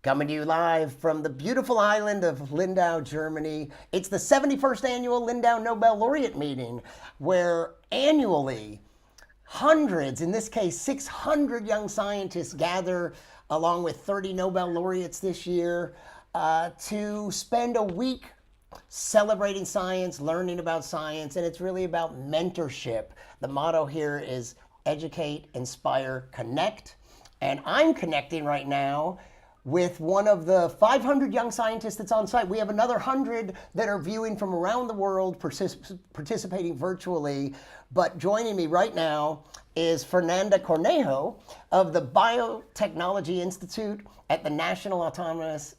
Coming to you live from the beautiful island of Lindau, Germany. It's the 71st annual Lindau Nobel Laureate Meeting, where annually hundreds, in this case 600 young scientists gather along with 30 Nobel laureates this year to spend a week celebrating science, learning about science, and it's really about mentorship. The motto here is educate, inspire, connect. And I'm connecting right now with one of the 500 young scientists that's on site. We have another 100 that are viewing from around the world, participating virtually. But joining me right now is Fernanda Cornejo of the Biotechnology Institute at the National Autonomous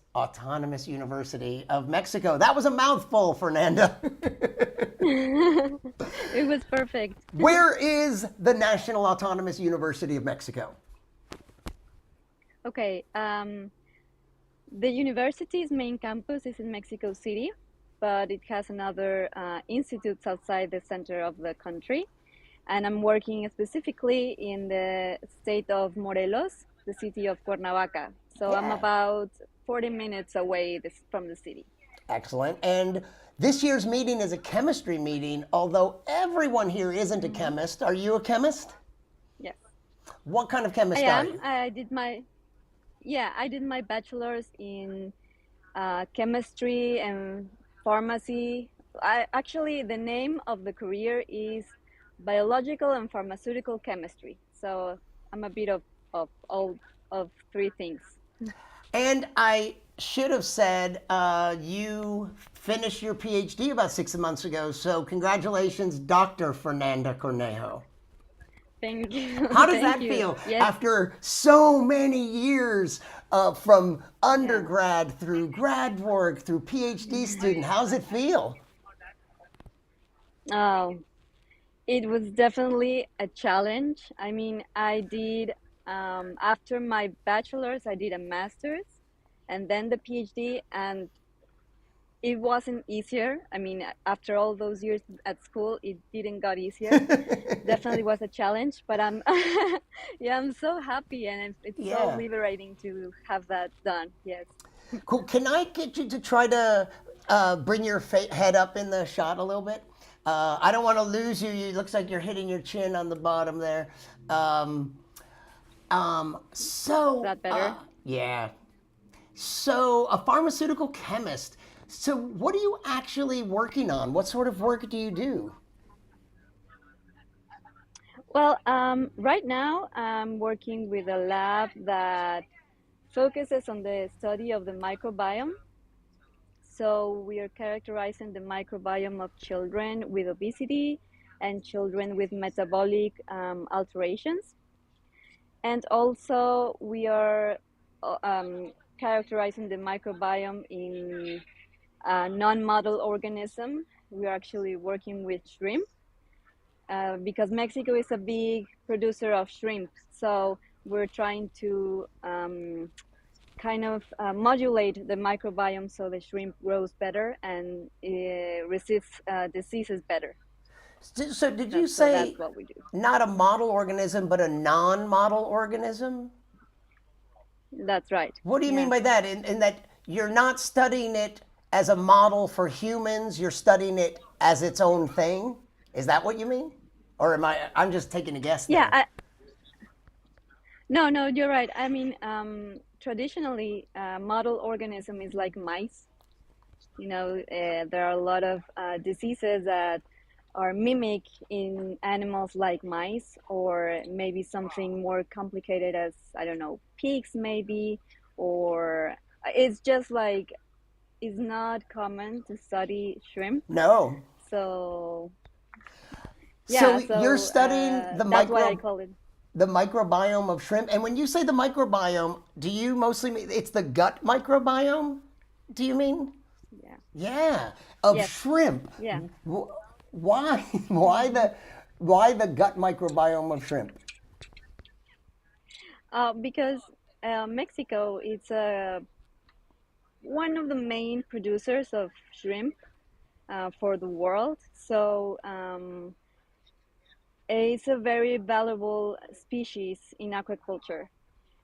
University of Mexico. That was a mouthful, Fernanda. It was perfect. Where is the National Autonomous University of Mexico? Okay, the university's main campus is in Mexico City, but it has another institutes outside the center of the country. And I'm working specifically in the state of Morelos, the city of Cuernavaca. So I'm Yeah. about 40 minutes away from the city. Excellent. And this year's meeting is a chemistry meeting, although everyone here isn't a Hmm. chemist. Are you a chemist? Yes, What kind of I chemist are am. you? I did my bachelor's in chemistry and pharmacy. The name of the career is biological and pharmaceutical chemistry. So I'm a bit of all of three things. And I should have said you finished your PhD about 6 months ago, so congratulations, Dr. Fernanda Cornejo. Thank you. How does Thank that you. feel Yes. after so many years from Yeah. undergrad through grad work through PhD Mhm. student? How's it feel? Oh, it was definitely a challenge. I mean, after my bachelor's, I did a master's and then the PhD, and it wasn't easier. I mean, after all those years at school, it didn't got easier. Definitely was a challenge, but I'm yeah, I'm so happy, and it's so Yeah. liberating to have that done. Yes. Cool. Can I get you to try to bring your head up in the shot a little bit? I don't want to lose you. It looks like you're hitting your chin on the bottom there. Um, Is so, that better? yeah. So, a pharmaceutical chemist. So, what are you actually working on? What sort of work do you do? Well, right now I'm working with a lab that focuses on the study of the microbiome. So we are characterizing the microbiome of children with obesity and children with metabolic alterations. And also we are characterizing the microbiome in a non-model organism. We are actually working with shrimp because Mexico is a big producer of shrimp. So we're trying to kind of modulate the microbiome so the shrimp grows better and resists diseases better. So, did you That's say what we do. not a model organism, but a non model organism? That's right. What do you mean Yeah. by that? In that you're not studying it as a model for humans, you're studying it as its own thing? Is that what you mean? Or am I'm just taking a guess Yeah. there. No, no, you're right. I mean, traditionally, model organism is like mice. There are a lot of diseases that are mimic in animals like mice, or maybe something more complicated as, I don't know, pigs, maybe, or it's just like it's not common to study shrimp. No. So, So yeah, you're so studying that's why I call it. the microbiome of shrimp. And when you say the microbiome, do you mostly mean it's the gut microbiome? Do you mean? Yeah. Yeah, of Yes. shrimp. Yeah. Why? Why the gut microbiome of shrimp? Because Mexico is one of the main producers of shrimp for the world. So it's a very valuable species in aquaculture,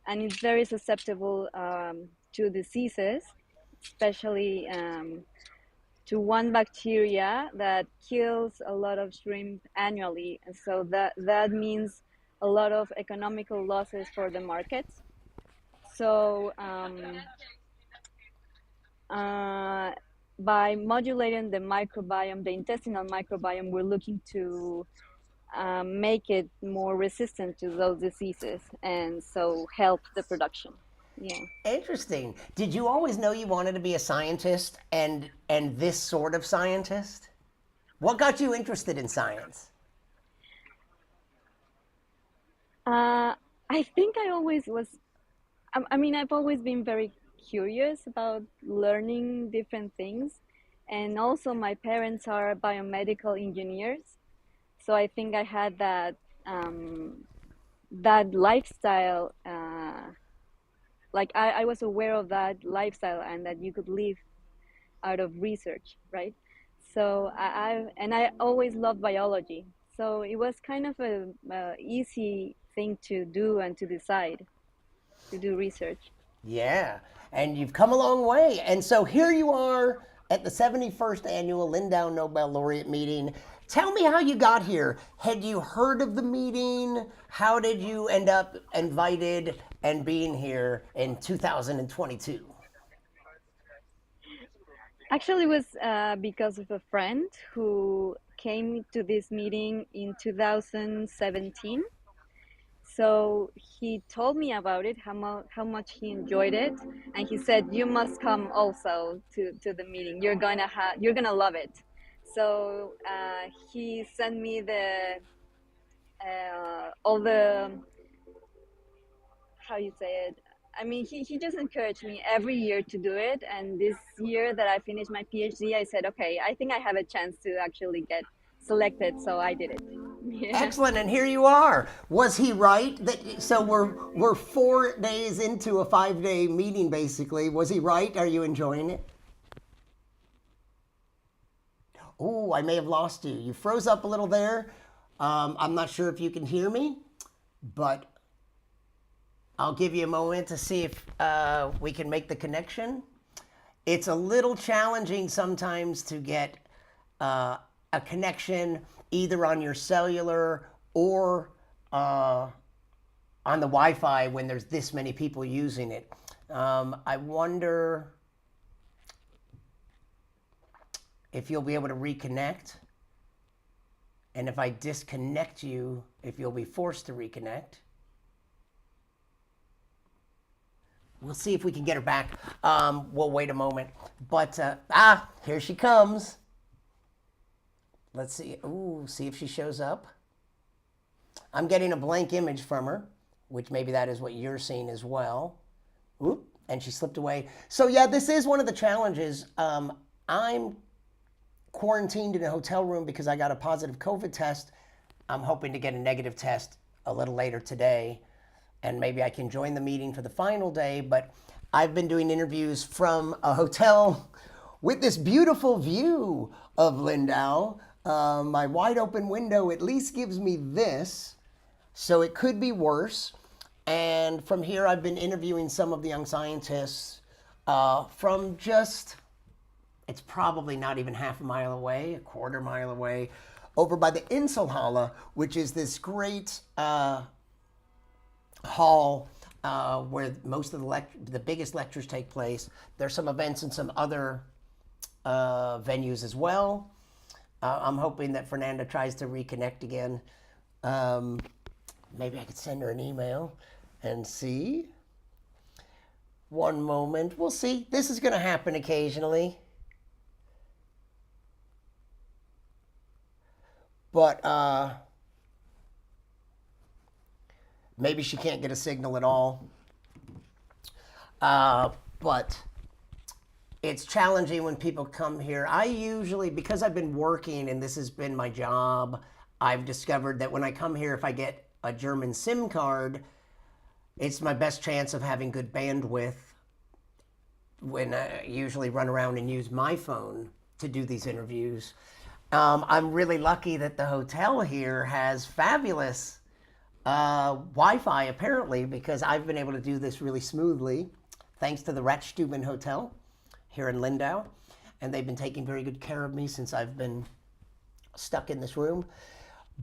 and it's very susceptible to diseases, especially to one bacteria that kills a lot of shrimp annually. And so that means a lot of economical losses for the markets. So uh, by modulating the microbiome, the intestinal microbiome, we're looking to make it more resistant to those diseases and so help the production. Yeah. Interesting. Did you always know you wanted to be a scientist and this sort of scientist? What got you interested in science? Uh, I think I always was, I mean, I've always been very curious about learning different things. And also, my parents are biomedical engineers. So I think I had um, that lifestyle. Like I was aware of that lifestyle and that you could live out of research, right? So I always loved biology. So it was kind of a easy thing to do and to decide to do research. Yeah, and you've come a long way. And so here you are at the 71st annual Lindau Nobel Laureate Meeting. Tell me how you got here. Had you heard of the meeting? How did you end up invited and being here in 2022? Actually, it was because of a friend who came to this meeting in 2017. So he told me about it, how much he enjoyed it, and he said, "You must come also to the meeting. You're gonna love it." So he sent me the all the how you say it. I mean, he just encouraged me every year to do it. And this year that I finished my PhD, I said, okay, I think I have a chance to actually get selected. So I did it. Yeah. Excellent, and here you are. Was he right? That so we're 4 days into a 5 day meeting, basically. Was he right? Are you enjoying it? Oh, I may have lost you. You froze up a little there. I'm not sure if you can hear me, but I'll give you a moment to see if we can make the connection. It's a little challenging sometimes to get a connection either on your cellular or on the Wi-Fi when there's this many people using it. I wonder if you'll be able to reconnect, and if I disconnect you, if you'll be forced to reconnect. We'll see if we can get her back. We'll wait a moment. But, here she comes. Let's see. Ooh, see if she shows up. I'm getting a blank image from her, which maybe that is what you're seeing as well. Oop, and she slipped away. So yeah, this is one of the challenges. I'm quarantined in a hotel room because I got a positive COVID test. I'm hoping to get a negative test a little later today, and maybe I can join the meeting for the final day. But I've been doing interviews from a hotel with this beautiful view of Lindau. My wide open window at least gives me this, so it could be worse. And from here, I've been interviewing some of the young scientists from just, it's probably not even half a mile away, a quarter mile away, over by the Inselhalle, which is this great hall where most of the biggest lectures take place. There's some events and some other venues as well. I'm hoping that Fernanda tries to reconnect again. Maybe I could send her an email and see. One moment. We'll see. This is going to happen occasionally. But maybe she can't get a signal at all. But it's challenging when people come here. I usually, because I've been working and this has been my job, I've discovered that when I come here, if I get a German SIM card, it's my best chance of having good bandwidth when I usually run around and use my phone to do these interviews. I'm really lucky that the hotel here has fabulous Wi-Fi, apparently, because I've been able to do this really smoothly. thanks to the Ratstuben Hotel here in Lindau. And they've been taking very good care of me since I've been stuck in this room.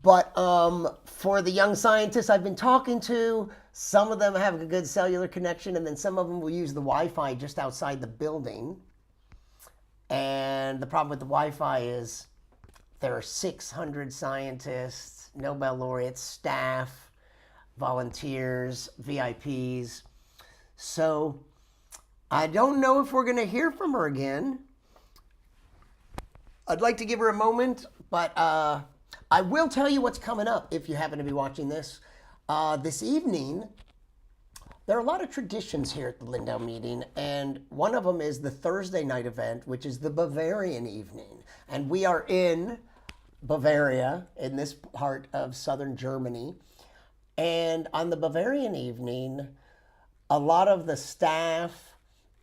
But for the young scientists I've been talking to, some of them have a good cellular connection, and then some of them will use the Wi-Fi just outside the building. And the problem with the Wi-Fi is there are 600 scientists, Nobel laureates, staff, volunteers, VIPs. So I don't know if we're going to hear from her again. I'd like to give her a moment, but I will tell you what's coming up if you happen to be watching this. This evening, there are a lot of traditions here at the Lindau meeting, and one of them is the Thursday night event, which is the Bavarian evening. And we are in Bavaria, in this part of southern Germany. And on the Bavarian evening, a lot of the staff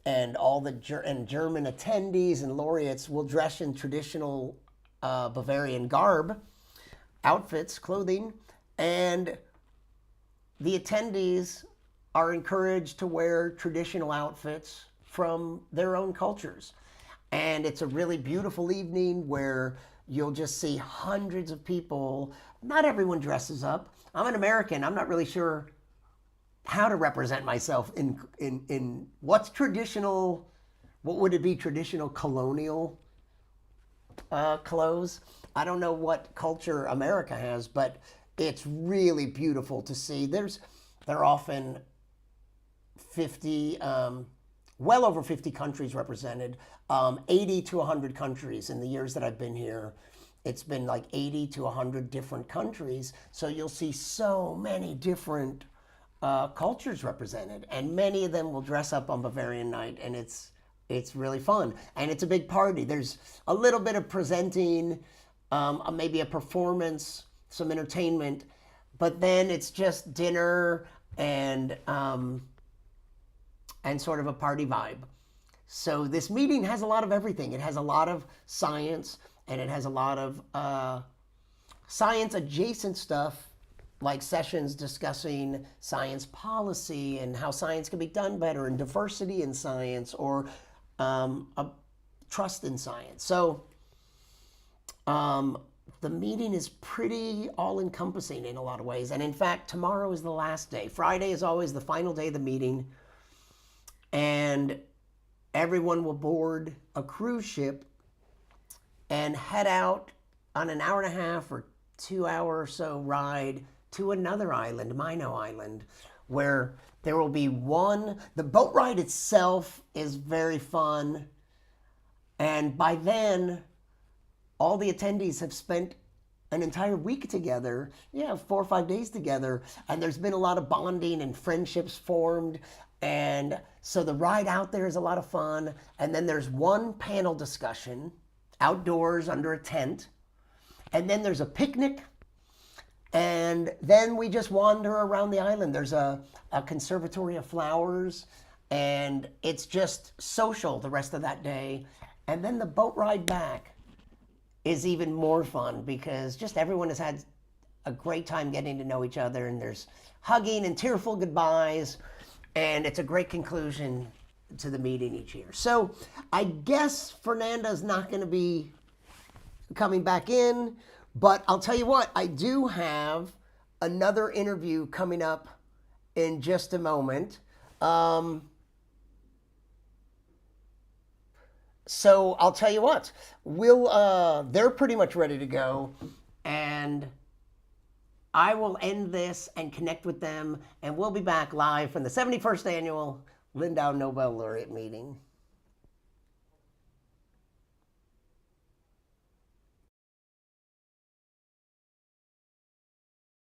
and all the German attendees and laureates will dress in traditional Bavarian garb, outfits, clothing, and the attendees are encouraged to wear traditional outfits from their own cultures. And it's a really beautiful evening where you'll just see hundreds of people. Not everyone dresses up. I'm an American. I'm not really sure how to represent myself in what's traditional. What would it be? Traditional colonial clothes. I don't know what culture America has, but it's really beautiful to see. There are often 50, well over 50 countries represented, 80 to 100 countries. In the years that I've been here, it's been like 80 to 100 different countries. So you'll see so many different cultures represented, and many of them will dress up on Bavarian night, and it's really fun. And it's a big party. There's a little bit of presenting, maybe a performance, some entertainment, but then it's just dinner and sort of a party vibe. So this meeting has a lot of everything. It has a lot of science, and it has a lot of science adjacent stuff, like sessions discussing science policy and how science can be done better, and diversity in science, or trust in science. So the meeting is pretty all-encompassing in a lot of ways. And in fact, tomorrow is the last day. Friday is always the final day of the meeting. And everyone will board a cruise ship and head out on an hour and a half or 2 hour or so ride to another island, Malow Island, where there will be the boat ride itself is very fun. And by then, all the attendees have spent an entire week together, 4 or 5 days together, and there's been a lot of bonding and friendships formed. And so the ride out there is a lot of fun. And then there's one panel discussion outdoors under a tent. And then there's a picnic. And then we just wander around the island. There's a conservatory of flowers, and it's just social the rest of that day. And then the boat ride back is even more fun, because just everyone has had a great time getting to know each other, and there's hugging and tearful goodbyes, and it's a great conclusion to the meeting each year. So I guess Fernanda's not going to be coming back in, but I'll tell you what, I do have another interview coming up in just a moment. So I'll tell you what, they're pretty much ready to go, and I will end this and connect with them, and we'll be back live from the 71st Annual Lindau Nobel Laureate Meeting.